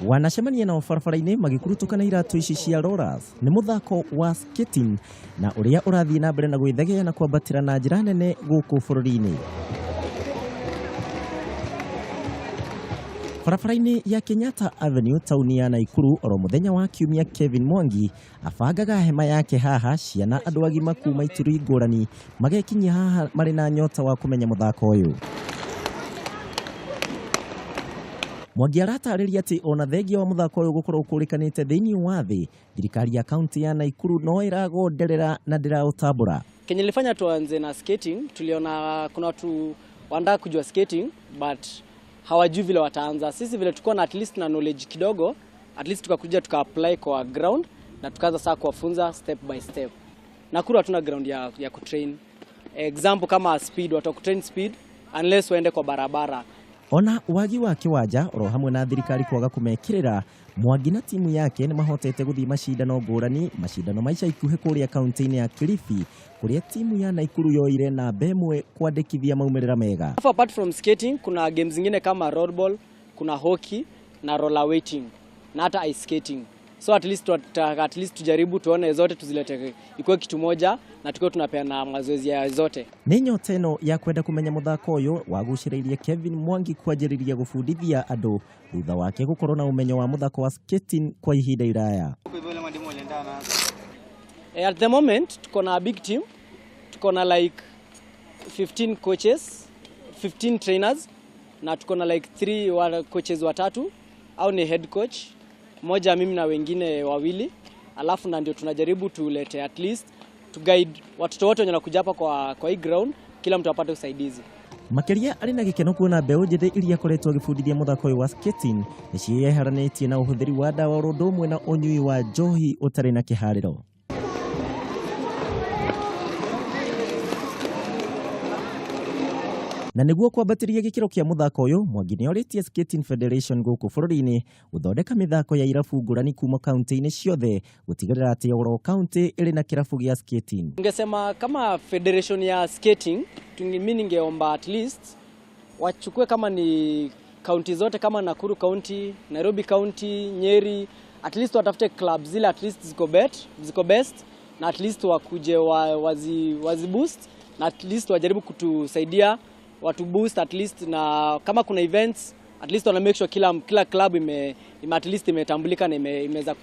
wanacemania na barabara-inĩ magĩkurutũkana iratũ ici cia rollers. Nĩ muthako wa skating na ũrĩa ũrathiĩ na mbere na gwĩthegea na kwambatĩra na njĩra nene gũkũ bũrũri-inĩ. Barabara-inĩ ya Kenyatta Avenue tauni ya Naikuru oro muthenya wa Kiumia Kelvin Mwangi abangaga hema yake haha ciana andũ agima kuma ituri ngũrani magekinyia haha marĩ na nyota wa kũmenya muthako ũyũ. Mwangi aratarĩria atĩ ona thengia wa muthako ũyũ gũkorwo ũkũrĩkanĩte thĩinĩ wa thĩ, thirikari ya kaunti ya Naikuru no ĩragonderera na ndĩraũtambũra. Kenye nilifanya tuanze na skating, tuliona kuna watu wanataka kujua skating but hawajui vile wataanza. Sisi vile tuko na at least na knowledge kidogo, at least tukakuja tuka-apply kwa ground na tukaanza sasa kuwafunza step by step. Nakuru hatuna ground ya kutrain. Example kama speed, watu kutrain speed unless waende kwa barabara. Ona wagi wa kiwanja oro hamwe na thirikari kwaga kumekirira, Mwangi na timu yake ni mahotete guthii mashindano ngũrani, mashindano maica ikuhĩ kũrĩa kaunti-inĩ ya Kilifi, kũrĩa timu ya Naikuru yoire na bemwe kwandĩkithia maumĩrĩra mega. Apart from skating, kuna games zingine kama rollball, kuna hockey na roller weighting na hata ice skating. So at least tujaribu tuone zote tuzilete ikuwe kitu moja na tukiwa tunapeana mazoezi ya zote. Nĩ nyota ĩno ya kwenda kumenya muthako ũyũ wagucĩrĩirie Kelvin Mwangi kwanjĩrĩria gũbundithia andũ thutha wake gũkorwo na ũmenyo wa muthako wa skating kwa ihinda iraya. At the moment tuko na big team, tuko na like 15 coaches, 15 trainers na tuko na like 3 coaches watatu au ni head coach moja, mimi na wengine wawili, alafu na ndio tunajaribu tulete at least to guide watoto wote wenye wanakuja hapa kwa hii ground, kila mtu apate usaidizi. Makiria arĩ na gĩkeno kuona mbeũ njĩthĩ iria akoretwo agĩbundithia muthako ũyũ wa skating nĩciĩyeheranĩtie na ũhũthĩri wa ndawa oro ũndũ ũmwe na ũnyui wa njohi ũtarĩ na kĩharĩro. Na nĩguo kwambatĩria gĩkĩro kĩa muthako ũyũ, Mwangi nĩorĩtie Skating Federation gũkũ bũrũri-inĩ gũthondeka mĩthako ya irabu ngũrani kuma kaunti-inĩ ciothe gũtigĩrĩra atĩ oro kaunti ĩrĩ na kĩrabu gĩa skating. Ningesema kama federation ya skating, mimi ningeomba at least wachukue kama ni kaunti zote kama Nakuru County, Nairobi County, Nyeri, at least watafute clubs zile at least ziko best na at least wakuje wazi boost na at least wajaribu kutusaidia watu boost at least, na kama kuna events at least wana make sure kila club at least imetambulika na imeweza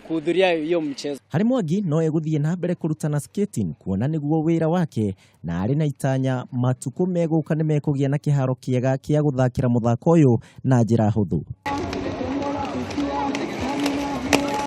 kuhudhuria hiyo mchezo. Harĩ Mwangi no egũthiĩ na mbere kũrutana skating kuona nĩguo wĩra wake, na arĩ na itanya matukũ megũka nĩ mekũgĩa na kĩharo kĩega kĩa gũthakĩra muthako ũyũ na njĩra hũthũ.